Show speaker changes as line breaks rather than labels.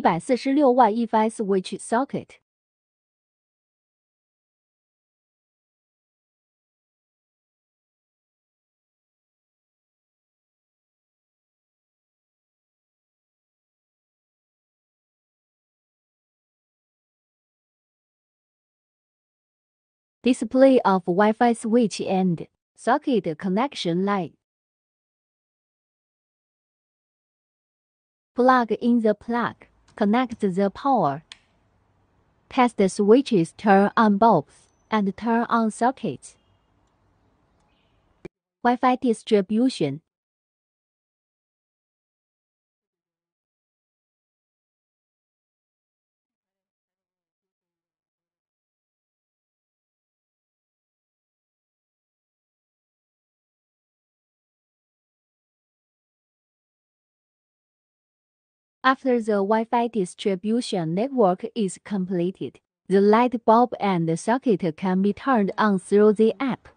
146 Wi-Fi switch socket. Display of Wi-Fi switch and socket connection line. Plug in the plug. Connect the power. Test the switches, turn on bulbs, and turn on sockets. Wi-Fi distribution. After the Wi-Fi distribution network is completed, the light bulb and socket can be turned on through the app.